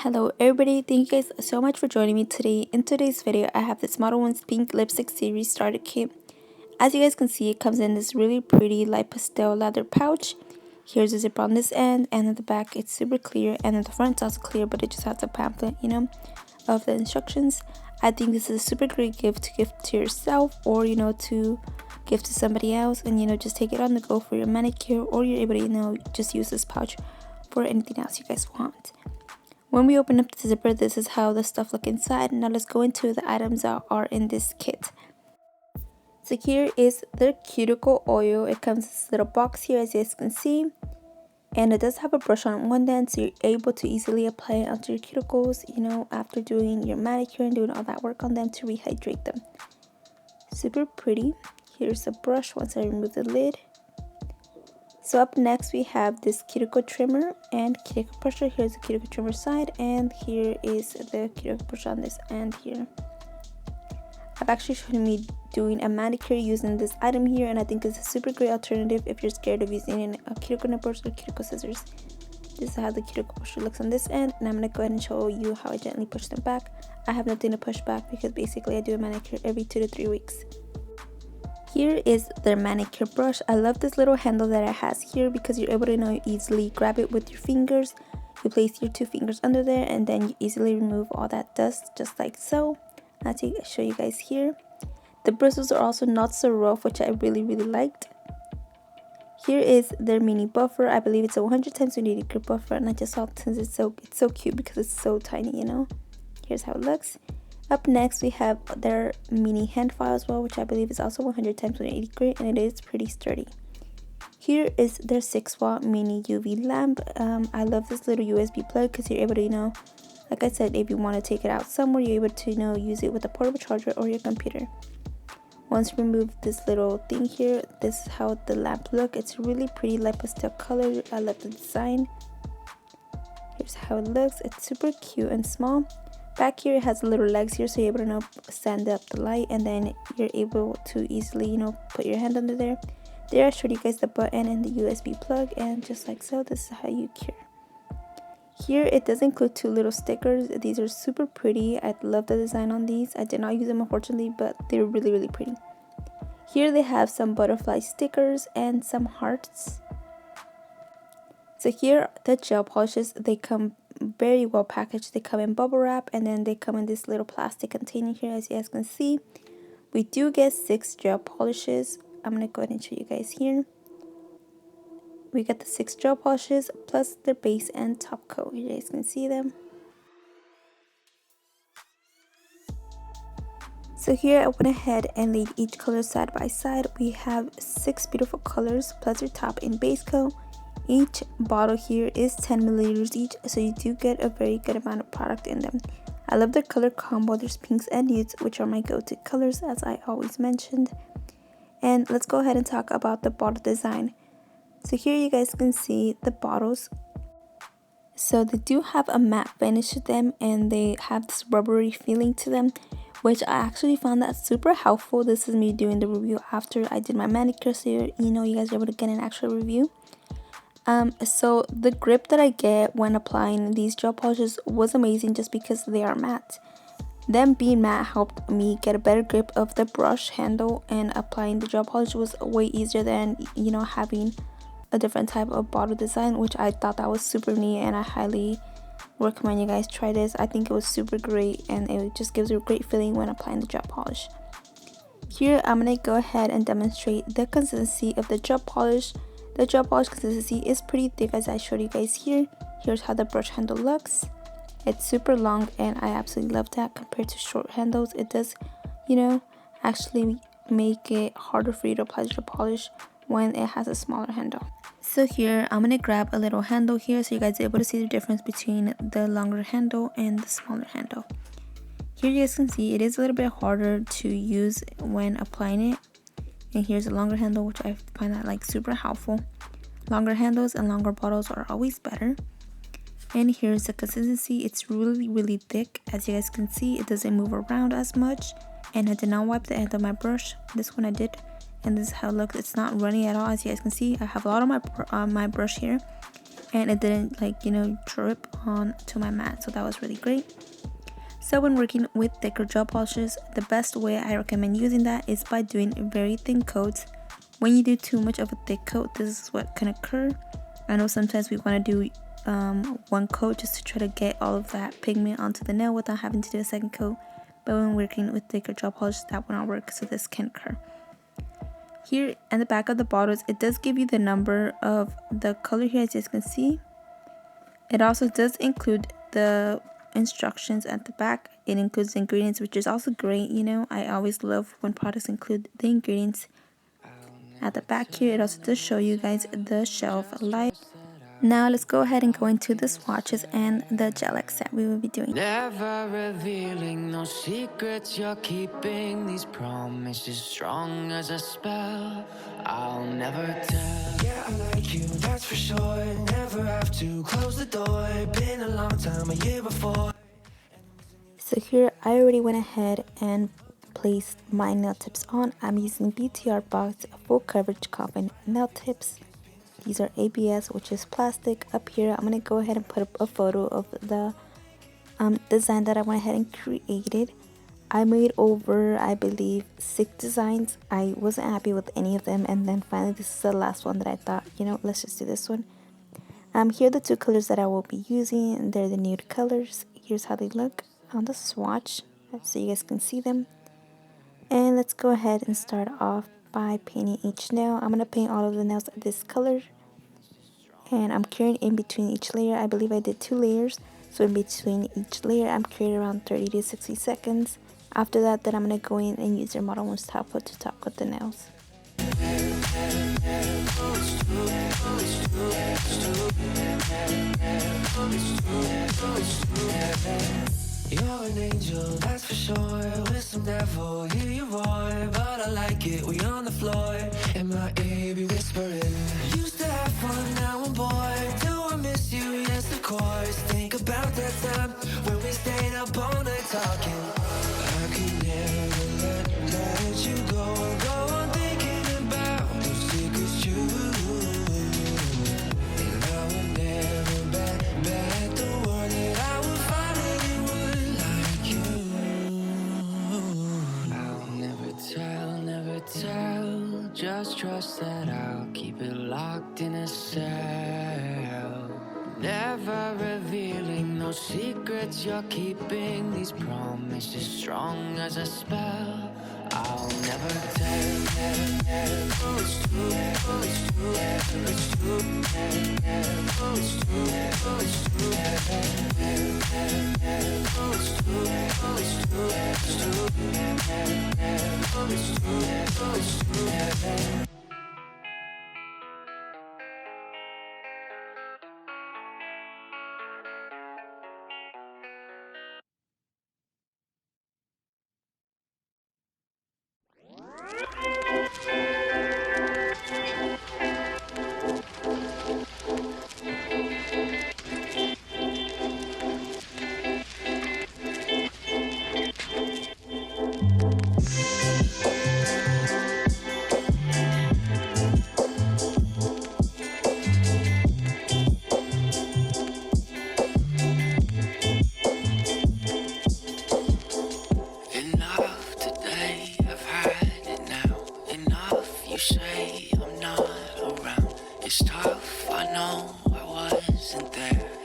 Hello everybody, thank you guys so much for joining me today. In today's video, I have this Modelones Pink Lipstick Series Starter Kit. As you guys can see, it comes in this really pretty light pastel leather pouch. Here's a zip on this end, and at the back it's super clear, and at the front it's also clear, but it just has a pamphlet, of the instructions. I think this is a super great gift to give to yourself, or to give to somebody else, and just take it on the go for your manicure, or you're able to just use this pouch for anything else you guys want. When we open up the zipper, this is how the stuff look inside. Now let's go into the items that are in this kit. So here is the cuticle oil. It comes in this little box here, as you guys can see, and it does have a brush on one end, so you're able to easily apply it onto your cuticles, after doing your manicure and doing all that work on them to rehydrate them. Super pretty. Here's the brush once I remove the lid. So up next we have this cuticle trimmer and cuticle brusher. Here's the cuticle trimmer side, and here is the cuticle brusher on this end here. I've actually shown me doing a manicure using this item here, and I think it's a super great alternative if you're scared of using a cuticle nippers or cuticle scissors. This is how the cuticle brusher looks on this end, and I'm going to go ahead and show you how I gently push them back. I have nothing to push back because basically I do a manicure every 2 to 3 weeks. Here is the manicure brush. I love this little handle that it has here because you're able to easily grab it with your fingers. You place your 2 fingers under there, and then you easily remove all that dust just like so. I'll show you guys here. The bristles are also not so rough, which I really liked. Here is their mini buffer. I believe it's a 100 times 180 grit buffer, and I just thought since it's so cute because it's so tiny, Here's how it looks. Up next we have their mini hand file as well, which I believe is also 100 times 180 grit, and it is pretty sturdy. Here is their 6-watt mini UV lamp. I love this little USB plug because you're able to, like I said, if you want to take it out somewhere, you're able to use it with a portable charger or your computer. Once you remove this little thing here, this is how the lamp looks. It's really pretty light pastel color. I love the design. Here's how it looks. It's super cute and small. Back here it has little legs here, so you're able to stand up the light, and then you're able to easily put your hand under there. There I showed you guys the button and the USB plug, and just like so, this is how you cure. Here it does include 2 little stickers. These are super pretty. I love the design on these. I did not use them unfortunately, but they're really pretty. Here they have some butterfly stickers and some hearts. So here the gel polishes, they come very well packaged. They come in bubble wrap, and then they come in this little plastic container here, as you guys can see. We do get 6 gel polishes. I'm gonna go ahead and show you guys here. We get the 6 gel polishes plus their base and top coat. You guys can see them. So here I went ahead and laid each color side by side. We have 6 beautiful colors plus their top and base coat. Each bottle here is 10 milliliters each, so you do get a very good amount of product in them. I love their color combo. There's pinks and nudes, which are my go-to colors, as I always mentioned. And let's go ahead and talk about the bottle design. So here you guys can see the bottles. So they do have a matte finish to them, and they have this rubbery feeling to them, which I actually found that super helpful. This is me doing the review after I did my manicure, so you guys are able to get an actual review. So the grip that I get when applying these gel polishes was amazing just because they are matte. Them being matte helped me get a better grip of the brush handle, and applying the gel polish was way easier than having a different type of bottle design, which I thought that was super neat, and I highly recommend you guys try this. I think it was super great, and it just gives you a great feeling when applying the gel polish. Here I'm gonna go ahead and demonstrate the consistency of the gel polish. The gel polish consistency is pretty thick, as I showed you guys here. Here's how the brush handle looks. It's super long, and I absolutely love that compared to short handles. It does, actually make it harder for you to apply gel polish when it has a smaller handle. So here I'm gonna grab a little handle here so you guys are able to see the difference between the longer handle and the smaller handle. Here you guys can see it is a little bit harder to use when applying it. And here's a longer handle, which I find that super helpful. Longer handles and longer bottles are always better. And here's the consistency. It's really thick. As you guys can see, it doesn't move around as much. And I did not wipe the end of my brush. This one I did, and this is how it looks. It's not runny at all. As you guys can see, I have a lot on my brush here. and it didn't drip on to my mat, so that was really great. So when working with thicker gel polishes, the best way I recommend using that is by doing very thin coats. When you do too much of a thick coat, this is what can occur. I know sometimes we want to do one coat just to try to get all of that pigment onto the nail without having to do a second coat, but when working with thicker gel polishes, that will not work, so this can occur. Here at the back of the bottles, it does give you the number of the color here, as you can see. It also does include the instructions at the back. It includes the ingredients, which is also great. I always love when products include the ingredients at the back. Here it also does show you guys the shelf life. Now let's go ahead and go into the swatches and the gel X that we will be doing. Never revealing no secrets you're keeping, these promises strong as a spell. I'll never tell. Yeah, I like you, that's for sure. Never have to close the door. Been a long time, a year before. So here I already went ahead and placed my nail tips on. I'm using BTR Box full coverage Coffin nail tips. These are ABS, which is plastic. Up here I'm going to go ahead and put up a photo of the design that I went ahead and created. I made over, I believe, 6 designs. I wasn't happy with any of them, and then finally this is the last one that I thought, let's just do this one. Here are the 2 colors that I will be using. They're the nude colors. Here's how they look on the swatch, so you guys can see them. And let's go ahead and start off by painting each nail. I'm going to paint all of the nails this color, and I'm curing in between each layer. I believe I did 2 layers, so in between each layer I'm curing around 30 to 60 seconds. After that, then I'm going to go in and use your Modelones top coat to top coat the nails. You're an angel, that's for sure. With some devil, hear you roar. But I like it, we on the floor. In my ear, be whispering. Used to have fun, now I'm bored. Do I miss you? Yes, of course. Think about that time when we stayed up all night talking. I could never let you go. Go on thinking about those secrets you. And I would never bet the world that I would find anyone like you. I'll never tell, just trust that I'll keep it locked in a cell. Never revealing no secrets you're keeping, these promises strong as a spell. I'll never tell. It's true, it's true, it's true, it's true, it's true, it's true, it's true.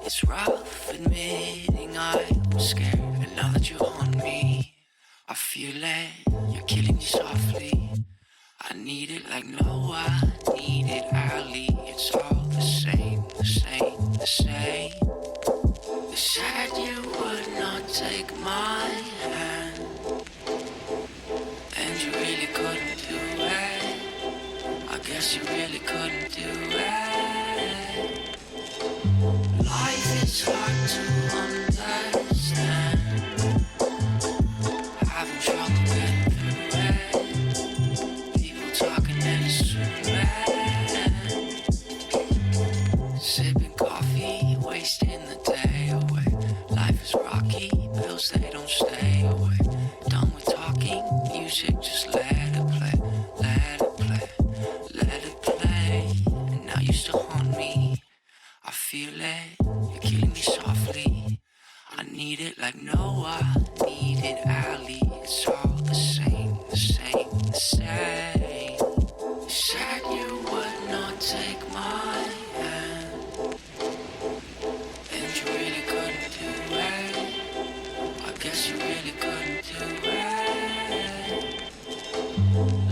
It's rough admitting I was scared, and now that you're on me, I feel it, you're killing me softly. I need it like no, I need it early. It's all the same, the same, the same. You said you would not take my hand, and you really couldn't do it. I guess you really couldn't do it. Life is hard to understand, having trouble getting through it. People talking and it's too bad. Sipping coffee, wasting the day away. Life is rocky, bills they don't stay away. Done with talking, music just let it play, let it play, let it play. And now you still haunt me. I feel like Noah needed Ali. It's all the same, the same, the same. You said you would not take my hand, and you really couldn't do it. I guess you really couldn't do it.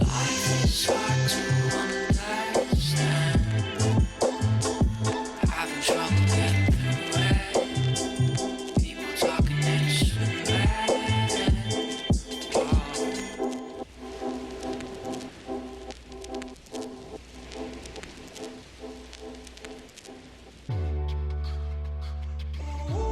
Life is hard to understand, having trouble getting through it. People talking innocent red. Oh.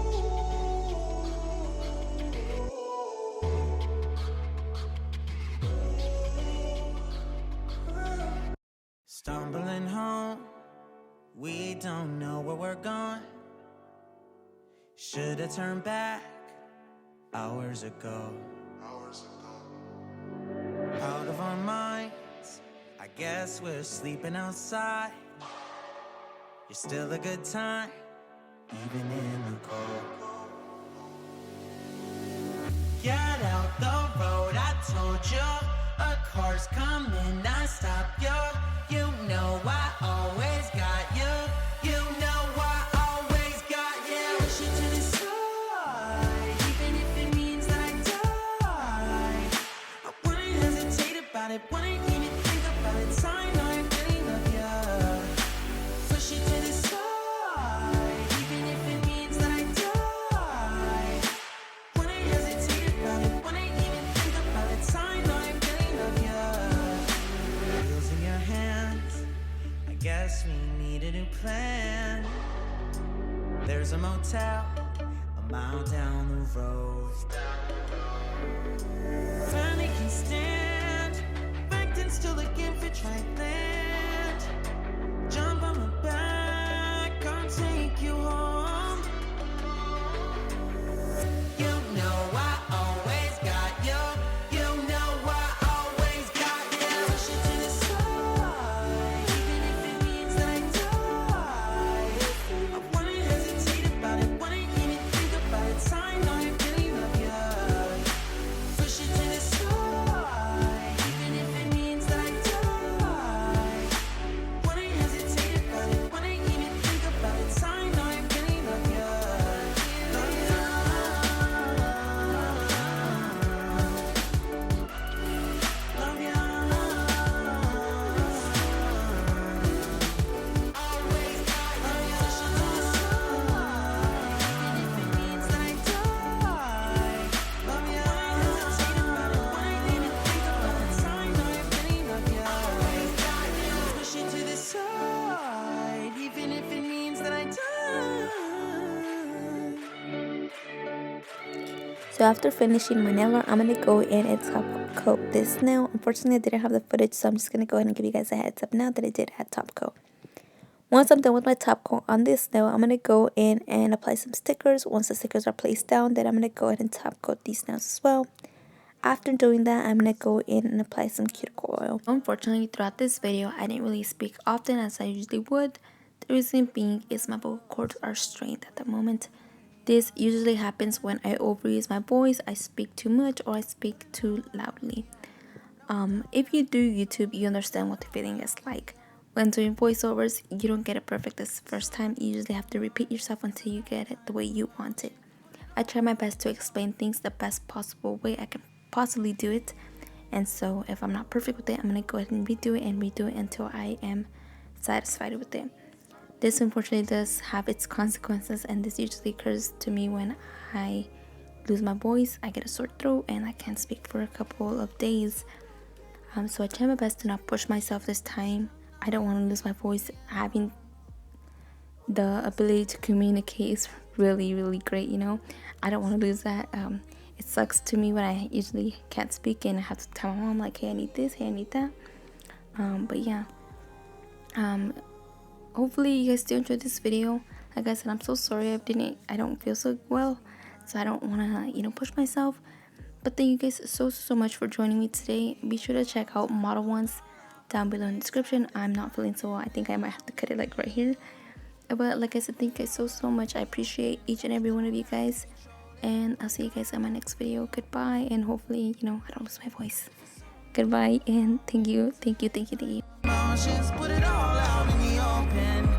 Stumbling home, we don't know where we're going. Should've turned back hours ago. Out of our minds, I guess we're sleeping outside. You're still a good time, even in the cold. Get out the road, I told you. A car's coming, I stop you. You know I always got you. You know I always got you. Push you to the side, even if it means that I die. I wouldn't hesitate about it, wouldn't even think about it. I know I really love you. Push you to the side, even if it means that I die. Wouldn't hesitate about it, wouldn't even think about it. I know I really love you. Wheels in your hands, I guess we need a new plan. There's a motel a mile down the road. Finally can stand, backed and still looking for dry land. Jump on my back, I'll take you home. You know I always got you. You know I always got you. Push you to the side, even if it means that I die. I wouldn't hesitate about it, wouldn't even think about it. I know I really love you. Push you to the side, even if it means that I die. Wouldn't hesitate about it, wouldn't even think about it. I know I really love you. Love you. Love you. Always got you. Push you to the side, even if it means that I die. Love you. Hesitate about it, wouldn't even think about it. I know I really love you. Always got you. Push you to the side, even if it means that I die. So after finishing my nail art, I'm going to go in and top coat this nail. Unfortunately, I didn't have the footage, so I'm just going to go ahead and give you guys a heads up now that I did add top coat. Once I'm done with my top coat on this nail, I'm going to go in and apply some stickers. Once the stickers are placed down, then I'm going to go ahead and top coat these nails as well. After doing that, I'm going to go in and apply some cuticle oil. Unfortunately, throughout this video, I didn't really speak often as I usually would. The reason being is my vocal cords are strained at the moment. This usually happens when I overuse my voice, I speak too much, or I speak too loudly. If you do YouTube, you understand what the feeling is like. When doing voiceovers, you don't get it perfect this first time. You usually have to repeat yourself until you get it the way you want it. I try my best to explain things the best possible way I can possibly do it. And so if I'm not perfect with it, I'm going to go ahead and redo it until I am satisfied with it. This unfortunately does have its consequences, and this usually occurs to me when I lose my voice. I get a sore throat and I can't speak for a couple of days. So I try my best to not push myself this time. I don't want to lose my voice. Having the ability to communicate is really, really great, you know. I don't want to lose that. It sucks to me when I usually can't speak and I have to tell my mom like, hey, I need this, hey, I need that. But yeah. Hopefully you guys do enjoy this video. Like I said, I'm so sorry I don't feel so well, so I don't want to push myself. But thank you guys so much for joining me today. Be sure to check out Modelones down below in the description. I'm not feeling so well. I think I might have to cut it like right here. But like I said, thank you guys so much. I appreciate each and every one of you guys. and I'll see you guys in my next video. Goodbye, and hopefully, I don't lose my voice. Goodbye, and thank you. Emotions, put it all out in the open.